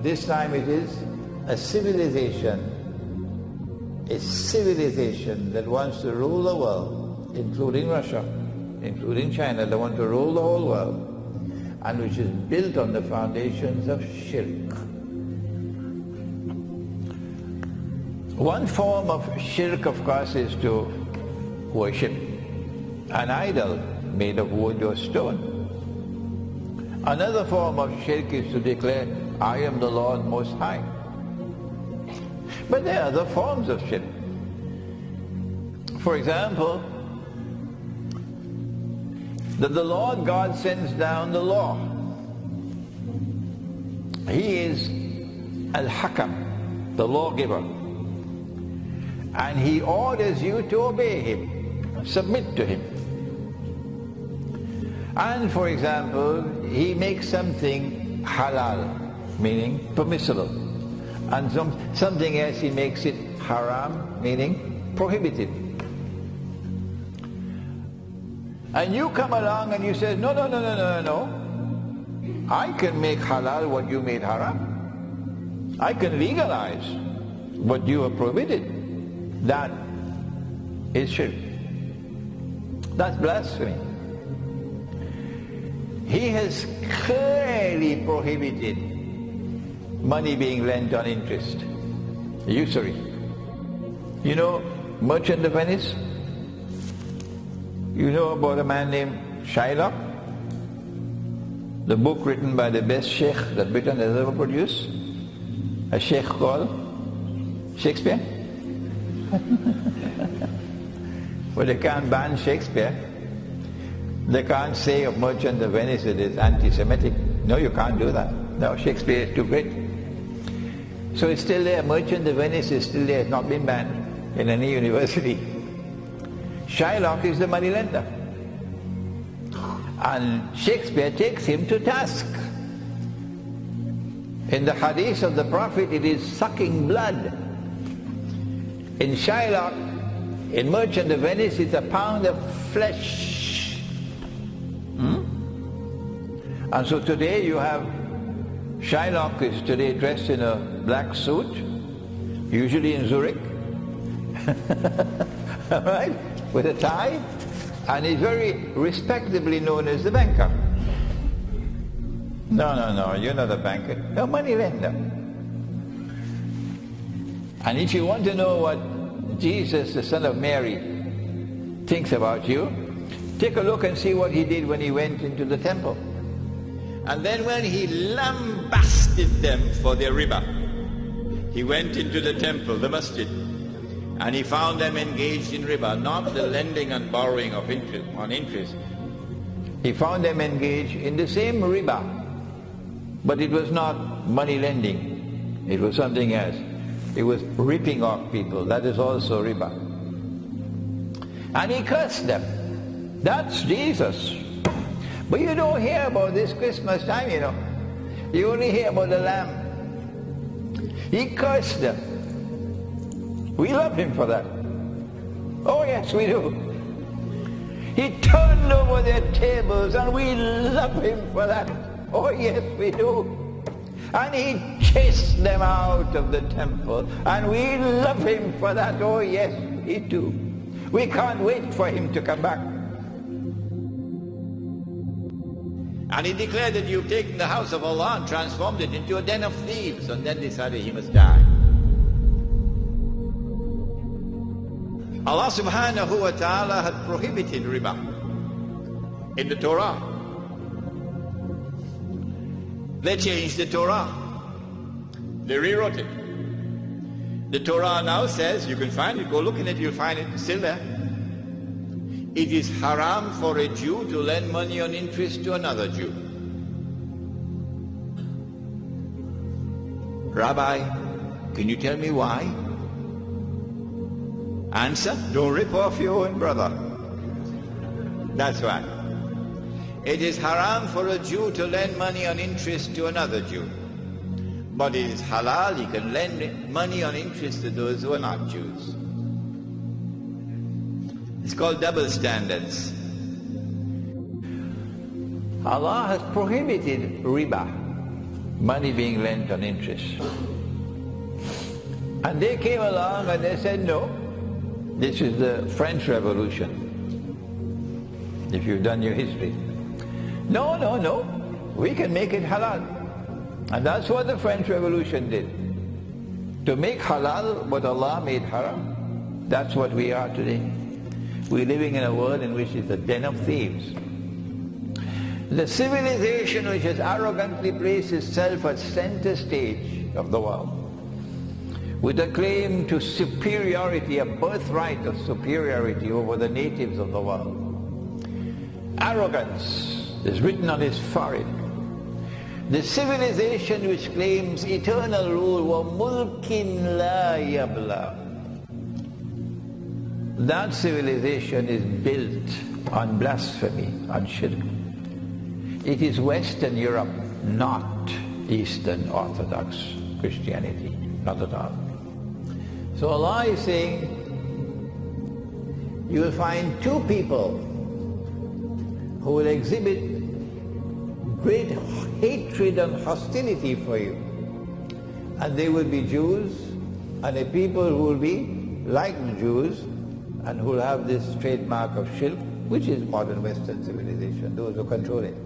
this time it is a civilization that wants to rule the world, including Russia, including China. They want to rule the whole world, and which is built on the foundations of shirk. One form of shirk, of course, is to worship an idol made of wood or stone. Another form of shirk is to declare, I am the Lord Most High. But there are other forms of shirk. For example, that the Lord God sends down the law. He is Al-Hakam, the lawgiver. And He orders you to obey Him, submit to Him. And for example, He makes something halal, meaning permissible. And something else He makes it haram, meaning prohibited. And you come along and you say, no. I can make halal what you made haram. I can legalize what you have prohibited. That is shirk. That's blasphemy. He has clearly prohibited money being lent on interest, usury. You know Merchant of Venice? You know about a man named Shylock? The book written by the best sheikh that Britain has ever produced? A sheikh called Shakespeare? Well, they can't ban Shakespeare. They can't say of Merchant of Venice it is anti-Semitic. No, you can't do that. No, Shakespeare is too great. So it's still there. Merchant of Venice is still there. It's not been banned in any university. Shylock is the moneylender. And Shakespeare takes him to task. In the hadith of the Prophet, it is sucking blood. In Shylock, in Merchant of Venice, it's a pound of flesh. And so today you have, Shylock is today dressed in a black suit, usually in Zurich, right, with a tie, and he's very respectably known as the banker. No, you're not a banker, you're a money lender. And if you want to know what Jesus, the son of Mary, thinks about you, take a look and see what he did when he went into the temple. And then when he lambasted them for their riba, he went into the temple, the masjid, and he found them engaged in riba, not the lending and borrowing of interest, on interest. He found them engaged in the same riba, but it was not money lending, it was something else. It was ripping off people. That is also riba. And he cursed them. That's Jesus. But you don't hear about this Christmas time, you know. You only hear about the lamb. He cursed them. We love him for that. Oh yes, we do. He turned over their tables and we love him for that. Oh yes, we do. And he chased them out of the temple. And we love him for that. Oh yes, we do. We can't wait for him to come back. And he declared that you've taken the house of Allah and transformed it into a den of thieves. And then decided he must die. Allah subhanahu wa ta'ala had prohibited riba in the Torah. They changed the Torah. They rewrote it. The Torah now says, you can find it, go look in it, you'll find it still there. It is haram for a Jew to lend money on interest to another Jew. Rabbi, can you tell me why? Answer, don't rip off your own brother. That's why. It is haram for a Jew to lend money on interest to another Jew. But it is halal, he can lend money on interest to those who are not Jews. It's called double standards. Allah has prohibited riba. money being lent on interest. And they came along and they said, no, this is the French Revolution, if you've done your history. No, no, no, we can make it halal. And that's what the French Revolution did. To make halal what Allah made haram. That's what we are today. We're living in a world in which it's a den of thieves. The civilization which has arrogantly placed itself at center stage of the world, with a claim to superiority, a birthright of superiority over the natives of the world. Arrogance is written on his forehead. The civilization which claims eternal rule, wa mulkin la yabla. That civilization is built on blasphemy, on shirk. It is Western Europe, not Eastern Orthodox Christianity, not at all. So Allah is saying, you will find two people who will exhibit great hatred and hostility for you. And they will be Jews, and a people who will be like the Jews, and who will have this trademark of shirk, which is modern Western civilization, those who control it.